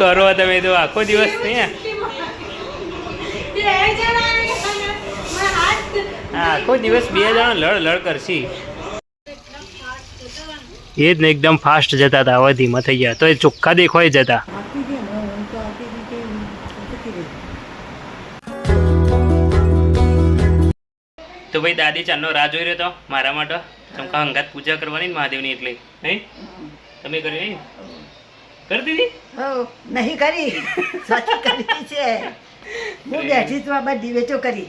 કરો તમે તો આખો દિવસ નહીં આખો દિવસ બે જણા લડ કરશી એ જ ને એકદમ ફાસ્ટ જતા હતા હવે ધીમા થઈ ગયા તો એ ચોખ્ખા દેખાય જતા તો ભાઈ દાદી ચાંદનો રાહ જોઈ રહ્યો તો મારા માટે ચમકા હંગાત પૂજા કરવાની ને મહાદેવની એટલે નહીં તમે કરી નહીં કરી દીધી નહીં કરી સાચી કરી છે હું બેઠી છું આ દીવે તો કરી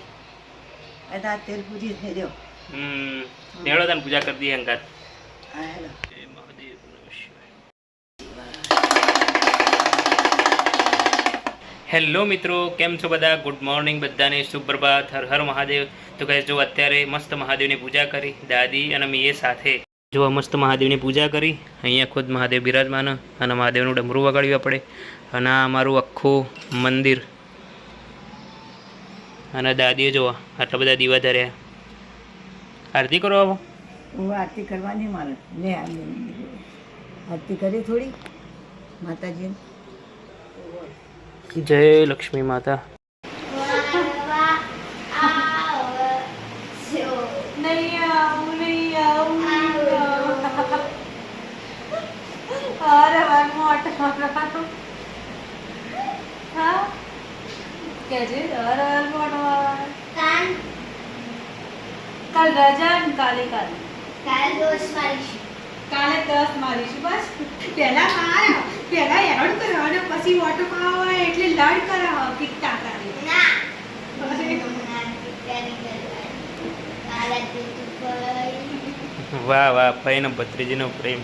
અને આ તેલ પૂરી થઈ રહ્યો નેડો તને પૂજા કરી દઈએ હંગાત હેલો મિત્રો કેમ છો બધા ગુડ મોર્નિંગ બધાને સુપ્રભાત હર હર મહાદેવ તો કહે જો અત્યારે મસ્ત મહાદેવની પૂજા કરી દાદી અને મેં સાથે જો મસ્ત મહાદેવની પૂજા કરી અહીંયા ખુદ મહાદેવ બિરાજમાન અને મહાદેવનું ડમરું વગાડ્યું આપણે અને આ અમારું આખું મંદિર અને દાદીએ જો આટલા બધા દીવા ધર્યા આરતી કરો આવો હું આરતી કરવાની મારે લે આરતી કરી થોડી માતાજી જય લક્ષ્મી માતા કાલ રજા ને કાલે દોષ મારીશું કાલે 10 મારીશું બસ પેલા એરોડ કરાવો ને પછી ઓટો પાવો એટલે લડ કરાવો કિટ્ટા કરી ના વાહ વાહ ભાઈ ને ભત્રીજીનો પ્રેમ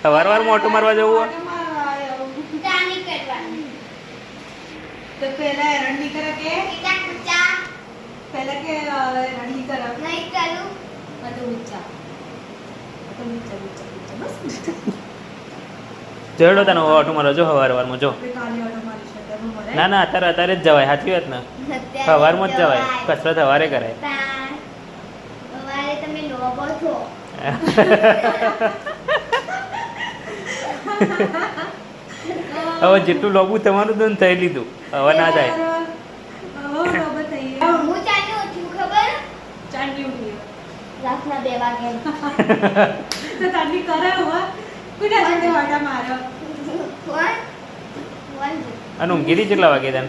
સવારમાં ઓટો મારવા જવું તો પેલા એરંડી કરે કે પહેલા કે રણની તરફ નહીં કરું તો ઊંચા બસ જડો તને ઓટો મારો જો સવારમાં જો ના ના અત્યારે જ જવાય સાચી વાત ને સવારમાં જ જવાય કસરત સવારે કરાય સવારે તમે લોબો છો હવે જેટલું લોબું તમારું તો થઈ લીધું હવે ના જાય રાતના 2 વાગે તો તાની કરે હો કુડા જોડે વાડા મારો અને ઊંઘી કેટલા વાગે તને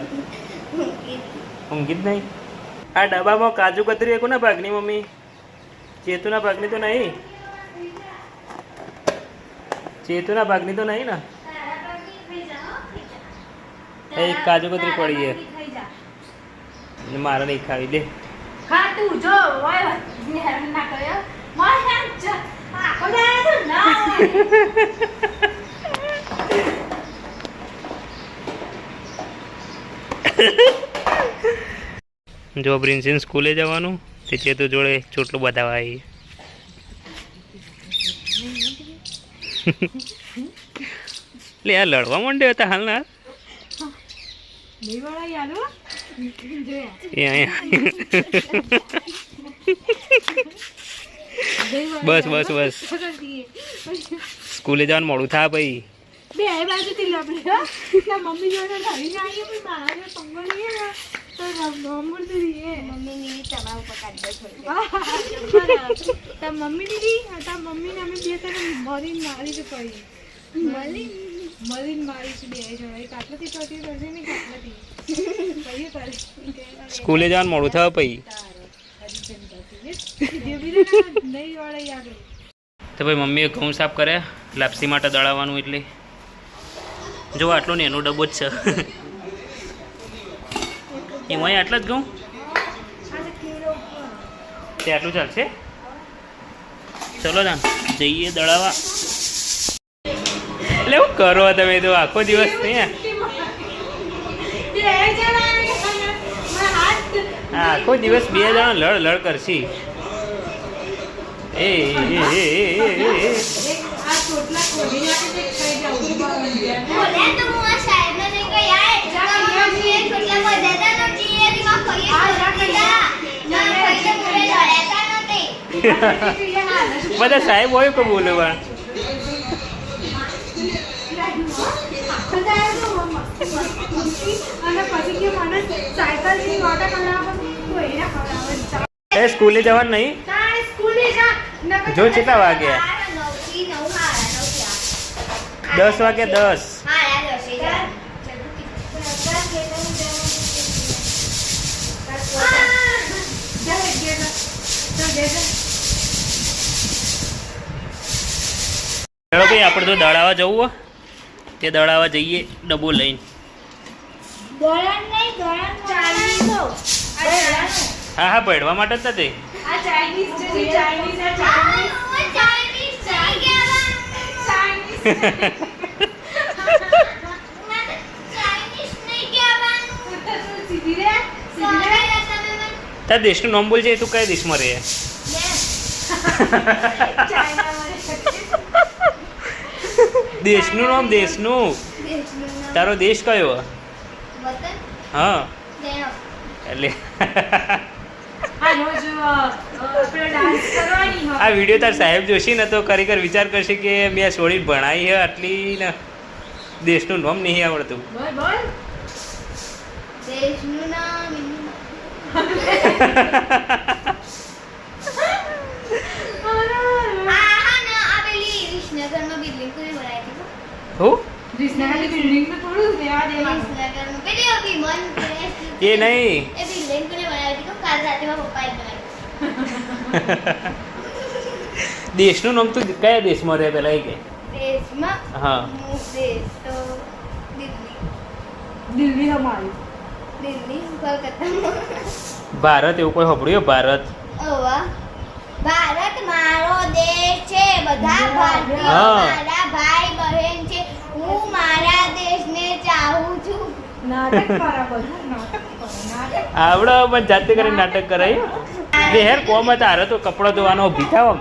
ઊંઘી જ નહીં આ ડબ્બામાં કાજુ કતરી કોના ભાગની મમ્મી ચેતુના ભાગની તો નહીં ચેતુના ભાગની તો નહીં ને એક કાજુ કતરી પડી છે મારે નહીં ખાવી દે ખા તું જો ઓય હેરાન ના કર્યો માર જ આખો જાય તો ના જો પ્રિન્સિન સ્કૂલે જવાનું તે ચેતુ જોડે ચોટલું બતાવવા આવી લે આ લડવા માંડ્યો હતા હાલના બસ બસ બસ સ્કૂલે જવાનું મોડું થાય ભાઈ બે બાજુથી લપડે મમ્મી જોડે લડીને આવી પણ મારા પંગો નહીં તો નંબર દીધી મમ્મી ની તમારા ઉપર કાઢી તા મમ્મી દીદી તા મમ્મી ને અમે બે તને મરીને મારી જ પડી મરીને મારી છે બે જણા એક આટલાથી ચોટી કરશે ને આટલાથી કઈ કરે સ્કૂલે જવાનું મોડું થાય પછી તો ભાઈ મમ્મીએ ઘઉં સાફ કર્યા લાપસી માટે દળાવવાનું એટલે જો આટલો ને એનો ડબ્બો જ છે એમાં આટલા જ ઘઉં તે આટલું ચાલશે ચલો ના જઈએ દળાવા એટલે એવું કરો તમે તો આખો દિવસ નહીં આખો દિવસ બે જણા લડ કરશી એ બધા સાહેબ હોય કે બોલવા અને પછી કે મને સાયકલની ઓટો કરાવવા તો એને કરાવવા એ સ્કૂલે જવાનું નહીં તારે સ્કૂલે જા જો કેટલા વાગ્યા 10 વાગ્યા 10 ચલો ભાઈ આપણે તો દળાવા જવું હોય તે દળાવા જઈએ ડબ્બો લઈને હા હા પડવા માટે જ નથી આ ચાઇનીઝ છે ચાઇનીઝ આ ચાઇનીઝ સીધી રે તાર દેશનું નામ બોલ છે તું કયા દેશમાં રહે દેશનું નામ દેશનું તારો દેશ કયો હા એટલે આ રોજ આપણે ડાન્સ કરવાની હોય આ વિડીયો તાર સાહેબ જોશી ને તો ખરેખર વિચાર કરશે કે મેં છોડી ભણાઈ હે આટલી ને દેશનું નામ નહીં આવડતું બોલ બોલ હું વિસનગરની બિલ્ડિંગ તો થોડું દેવા દેવાનું એ નહીં દેશનું નામ તું કયા દેશમાં રહે પેલા એ કે હા દિલ્હી હમારી ભારત એવું કોઈ સાંભળ્યું ભારત ભારત મારો દેશ છે બધા ભારતીયો હા. મારા ભાઈ બહેન છે હું મારા દેશને ચાહું છું નાટક બરાબર નાટક કરો નાટક આવડે પણ જાતે કરીને નાટક કરાય બે હેર કોમ તારે તો કપડો ધોવાનો ઊભી થાવ આમ.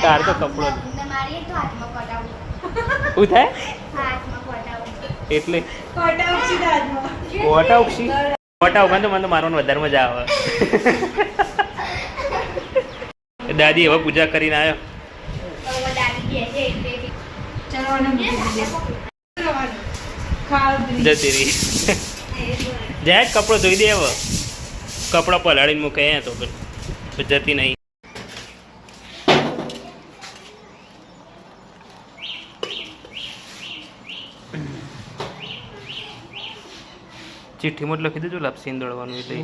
તાર તો કપડો મારી તો હાથમાં પટાવું શું થાય હાથમાં પટાવું એટલે કોટા ઉછી દાદમાં કોટા ઉક્ષી કોટા ઉગન તો મને તો મારવાનું વધારે મજા આવે દાદી હવે પૂજા કરીને આવ્યો હવે દાદી કહે છે એટલે ચલો અને ખાવ જતી રહી જાય જ કપડો ધોઈ દે હવે કપડો પલાળીને મૂકે તો જતી નહીં ચિઠ્ઠીમાં જ લખી દેજો લાપસીને દળવાનું એટલે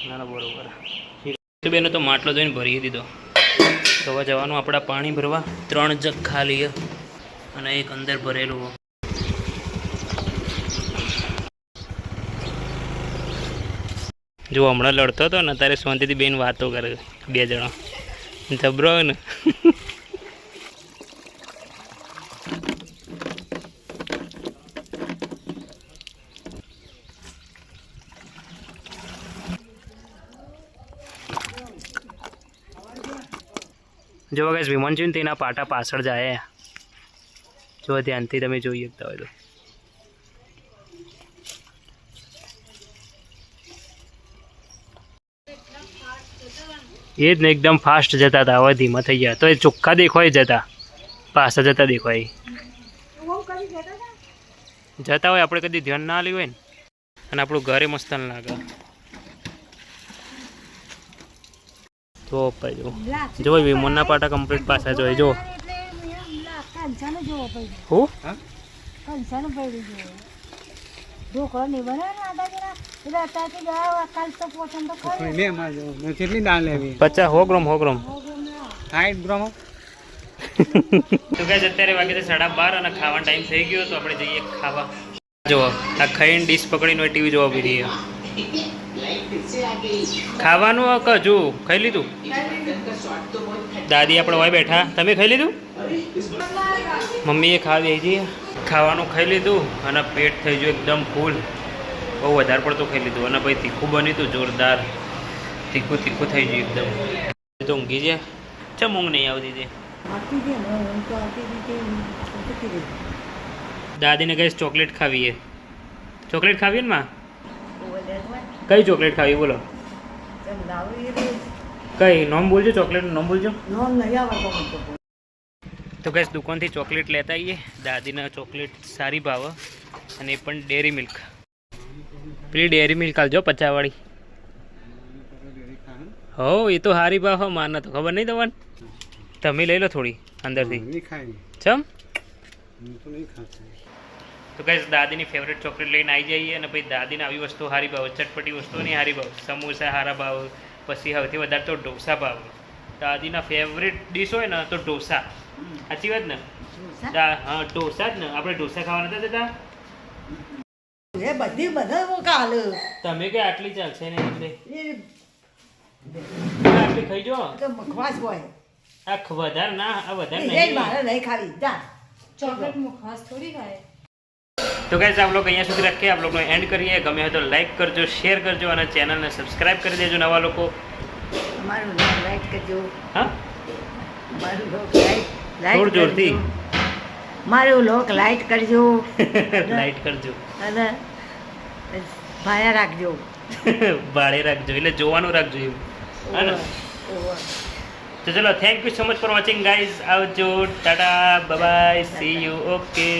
ના ના બરોબર તો બેનો તો માટલો જોઈને ભરી દીધો તો હવે જવાનું આપણા પાણી ભરવા 3 જગ ખાલી અને એક અંદર ભરેલું જો હમણાં લડતો હતો ને તારે શાંતિથી બેન વાતો કરે બે જણા જબરો ને જો વગર વિમાન જોઈને તેના પાટા પાછળ જાય જો ધ્યાનથી તમે જોઈ શકતા હોય તો એ જ ને એકદમ ફાસ્ટ જતા હતા હવે ધીમા થઈ ગયા તો એ ચોખ્ખા દેખાય જતા પાછા જતા દેખાય જતા હોય આપણે કદી ધ્યાન ના આવ્યું હોય ને અને આપણું ઘરે મસ્ત ન લાગે જો ભાઈ જો વિમાનના પાટા કમ્પ્લીટ પાછા જોઈએ જો હું ઢોકળો નહીં બનાવે એટલે અત્યારથી ગયા કાલ તો પોચન તો ખરું કેટલી દાળ લેવી 50 100 ગ્રામ 100 ગ્રામ 60 ગ્રામ તો ગાઈસ અત્યારે વાગે છે 12:30 અને ખાવાનો ટાઈમ થઈ ગયો તો આપણે જઈએ ખાવા જો આ ખાઈને ડીશ પકડીને ટીવી જોવા ઉભી રહી ખાવાનું કજુ ખાઈ લીધું દાદી આપણે હોય બેઠા તમે ખાઈ લીધું મમ્મીએ ખાવા દઈ જઈએ ખાવાનું ખાઈ લીધું અને પેટ થઈ ગયું એકદમ ફૂલ બહુ વધારે પડતું ખાઈ લીધું અને ભાઈ તીખું બન્યું હતું જોરદાર તીખું તીખું થઈ ગયું એકદમ તો ઊંઘી જાય ચમ ઊંઘ નહીં આવતી હતી દાદીને કહીશ ચોકલેટ ખાવીએ ચોકલેટ ખાવીએ ને માં કઈ ચોકલેટ ખાવી બોલો કઈ નામ બોલજો, ચોકલેટનું નામ બોલજો. નોમ નહીં આવડતો મને તો. તો ગેસ દુકાનથી ચોકલેટ લેતા આવીએ. દાદીના ચોકલેટ સારી ભાવે અને એ પણ ડેરી મિલ્ક. પેલી ડેરી મિલ્ક આલજો 50 વાળી. હો એ તો સારી ભાવ માને તો ખબર નહીં તમને. તમે લઈ લો થોડી અંદરથી. ચમ તો ગેસ દાદીની ફેવરેટ ચોકલેટ લઈને આવી જઈએ અને પછી દાદીને આવી વસ્તુ સારી ભાવ, ચટપટી વસ્તુઓની સારી ભાવ, સમોસા સારા ભાવ, પછી સૌથી વધારે તો ઢોસા ભાવ. દાદીના ફેવરેટ ડીશ હોય ને તો ઢોસા. સાચી વાત ને? હા ઢોસા જ ને. આપણે ઢોસા ખાવાના હતા જતા. એ બધી બધા કાલ તમે કે આટલી ચાલશે ને એટલે એ આટલી ખાઈ જો. તો મખવાસ હોય આ વધારે ના, આ વધારે એ નહીં. મારે નહીં ખાવી જા. ચોકલેટ મુખવાસ થોડી ખાય. તો ગાઈસ આપ લોકો અહીંયા સુધી રાખીએ, આપ લોકો એન્ડ કરીએ. ગમે હોય તો લાઈક કરજો, શેર કરજો અને ચેનલને સબસ્ક્રાઇબ કરી દેજો નવા લોકો. મારું નામ લાઈટ કરજો. હા મારું લોક લાઈટ થોડું જોરથી. મારું લોક લાઈટ કરજો લાઈટ કરજો, અને ભાયા રાખજો. ભાડે રાખજો એટલે જોવાનું રાખજો એવું. હા ને? તો ચલો, thank you so much for watching guys. આવજો, tata, bye bye, see you, okay.